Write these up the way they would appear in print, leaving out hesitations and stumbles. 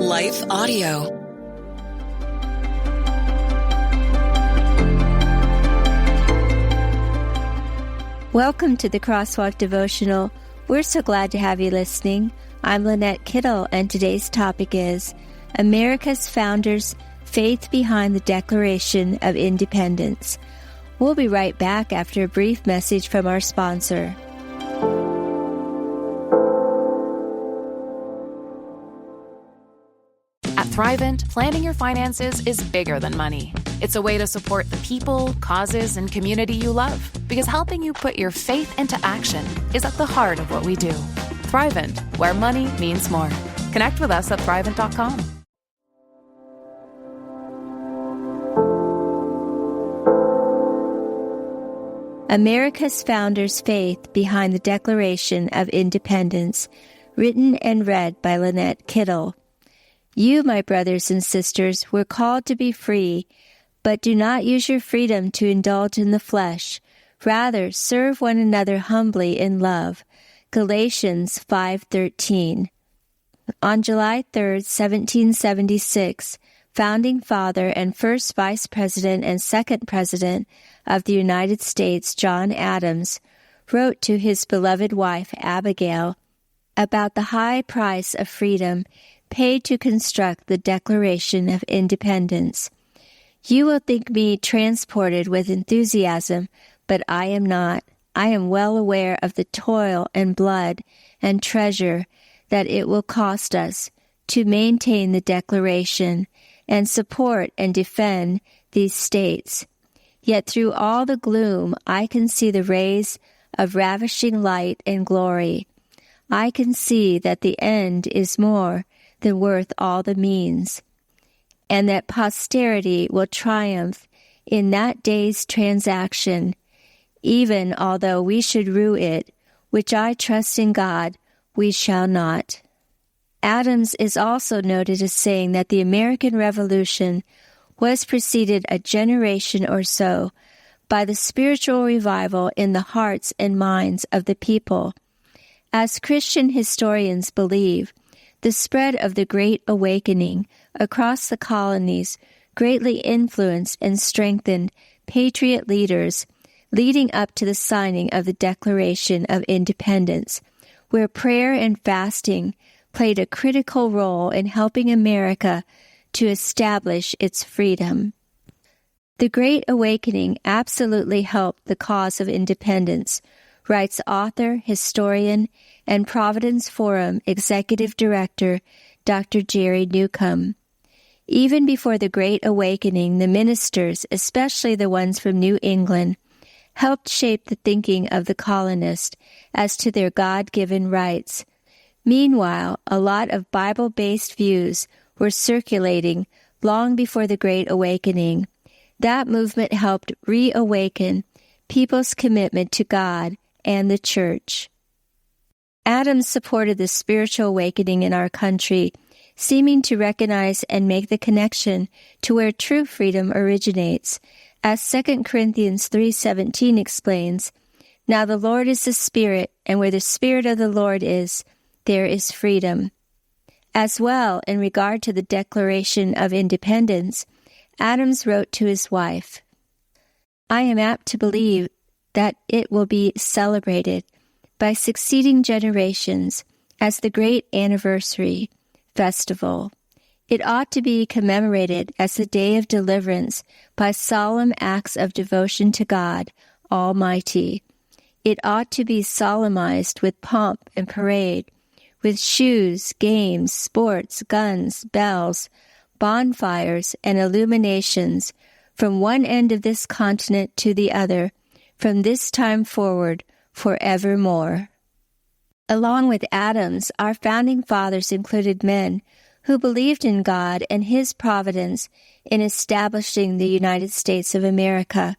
Life Audio. Welcome to the Crosswalk Devotional. We're so glad to have you listening. I'm Lynette Kittle, and today's topic is America's Founders' Faith Behind the Declaration of Independence. We'll be right back after a brief message from our sponsor. At Thrivent, planning your finances is bigger than money. It's a way to support the people, causes, and community you love, because helping you put your faith into action is at the heart of what we do. Thrivent, where money means more. Connect with us at Thrivent.com. America's Founders' Faith Behind the Declaration of Independence, written and read by Lynette Kittle. You, my brothers and sisters, were called to be free, but do not use your freedom to indulge in the flesh. Rather, serve one another humbly in love. Galatians 5:13. On July 3, 1776, founding father and first vice president and second president of the United States, John Adams, wrote to his beloved wife, Abigail, about the high price of freedom paid to construct the Declaration of Independence. You will think me transported with enthusiasm, but I am not. I am well aware of the toil and blood and treasure that it will cost us to maintain the Declaration and support and defend these states. Yet through all the gloom, I can see the rays of ravishing light and glory. I can see that the end is more than worth all the means, and that posterity will triumph in that day's transaction, even although we should rue it, which I trust in God we shall not. Adams is also noted as saying that the American Revolution was preceded a generation or so by the spiritual revival in the hearts and minds of the people. As Christian historians believe, the spread of the Great Awakening across the colonies greatly influenced and strengthened patriot leaders leading up to the signing of the Declaration of Independence, where prayer and fasting played a critical role in helping America to establish its freedom. The Great Awakening absolutely helped the cause of independence, writes author, historian, and Providence Forum Executive Director Dr. Jerry Newcomb. Even before the Great Awakening, the ministers, especially the ones from New England, helped shape the thinking of the colonists as to their God-given rights. Meanwhile, a lot of Bible-based views were circulating long before the Great Awakening. That movement helped reawaken people's commitment to God and the church. Adams supported the spiritual awakening in our country, seeming to recognize and make the connection to where true freedom originates. As 2 Corinthians 3:17 explains, "Now the Lord is the Spirit, and where the Spirit of the Lord is, there is freedom." As well, in regard to the Declaration of Independence, Adams wrote to his wife, "I am apt to believe that it will be celebrated by succeeding generations as the great anniversary festival. It ought to be commemorated as the day of deliverance by solemn acts of devotion to God Almighty. It ought to be solemnized with pomp and parade, with shoes, games, sports, guns, bells, bonfires, and illuminations from one end of this continent to the other, from this time forward, forevermore." Along with Adams, our founding fathers included men who believed in God and His providence in establishing the United States of America.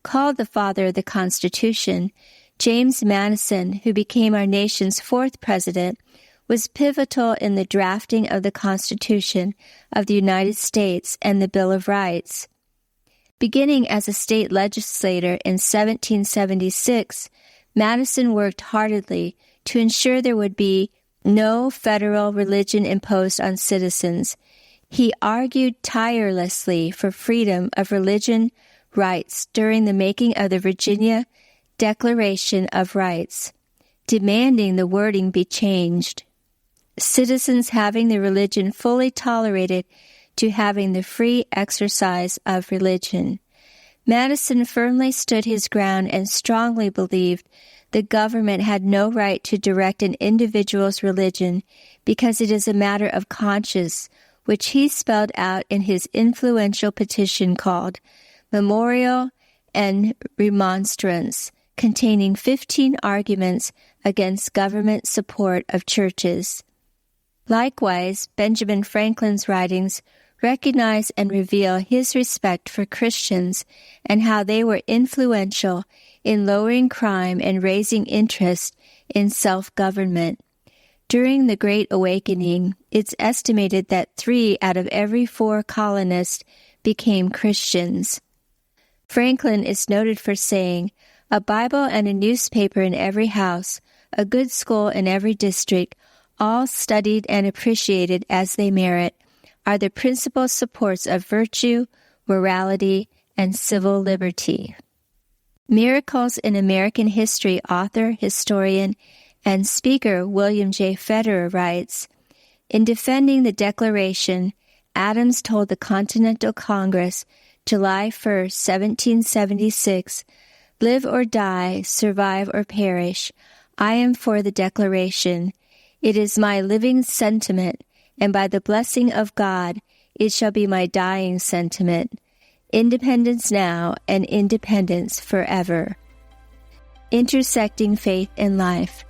Called the father of the Constitution, James Madison, who became our nation's fourth president, was pivotal in the drafting of the Constitution of the United States and the Bill of Rights. Beginning as a state legislator in 1776, Madison worked heartedly to ensure there would be no federal religion imposed on citizens. He argued tirelessly for freedom of religion rights during the making of the Virginia Declaration of Rights, demanding the wording be changed. Citizens having their religion fully tolerated to having the free exercise of religion. Madison firmly stood his ground and strongly believed the government had no right to direct an individual's religion because it is a matter of conscience, which he spelled out in his influential petition called Memorial and Remonstrance, containing 15 arguments against government support of churches. Likewise, Benjamin Franklin's writings recognize and reveal his respect for Christians and how they were influential in lowering crime and raising interest in self-government. During the Great Awakening, it's estimated that 3 out of every 4 colonists became Christians. Franklin is noted for saying, "A Bible and a newspaper in every house, a good school in every district, all studied and appreciated as they merit, are the principal supports of virtue, morality, and civil liberty." Miracles in American History author, historian, and speaker William J. Federer writes, "In defending the Declaration, Adams told the Continental Congress, July 1, 1776, 'Live or die, survive or perish, I am for the Declaration. It is my living sentiment, and by the blessing of God, it shall be my dying sentiment. Independence now and independence forever." Intersecting faith and life.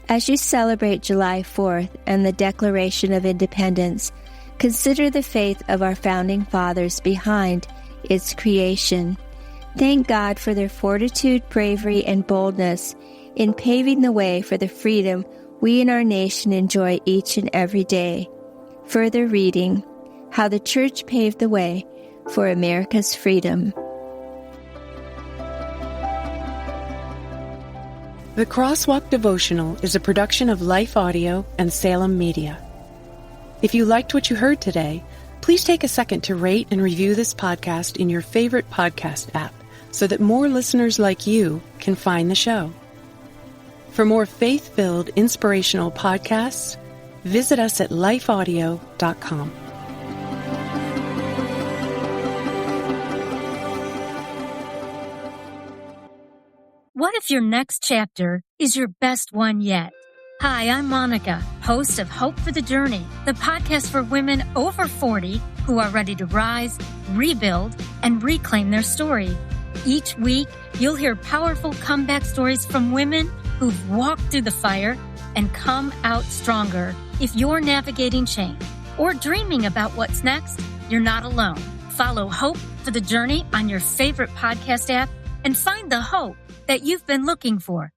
As you celebrate July 4th and the Declaration of Independence, consider the faith of our founding fathers behind its creation. Thank God for their fortitude, bravery, and boldness in paving the way for the freedom we in our nation enjoy each and every day. Further reading, How the Church Paved the Way for America's Freedom. The Crosswalk Devotional is a production of Life Audio and Salem Media. If you liked what you heard today, please take a second to rate and review this podcast in your favorite podcast app so that more listeners like you can find the show. For more faith-filled, inspirational podcasts, visit us at lifeaudio.com. What if your next chapter is your best one yet? Hi, I'm Monica, host of Hope for the Journey, the podcast for women over 40 who are ready to rise, rebuild, and reclaim their story. Each week, you'll hear powerful comeback stories from women who've walked through the fire and come out stronger. If you're navigating change or dreaming about what's next, you're not alone. Follow Hope for the Journey on your favorite podcast app and find the hope that you've been looking for.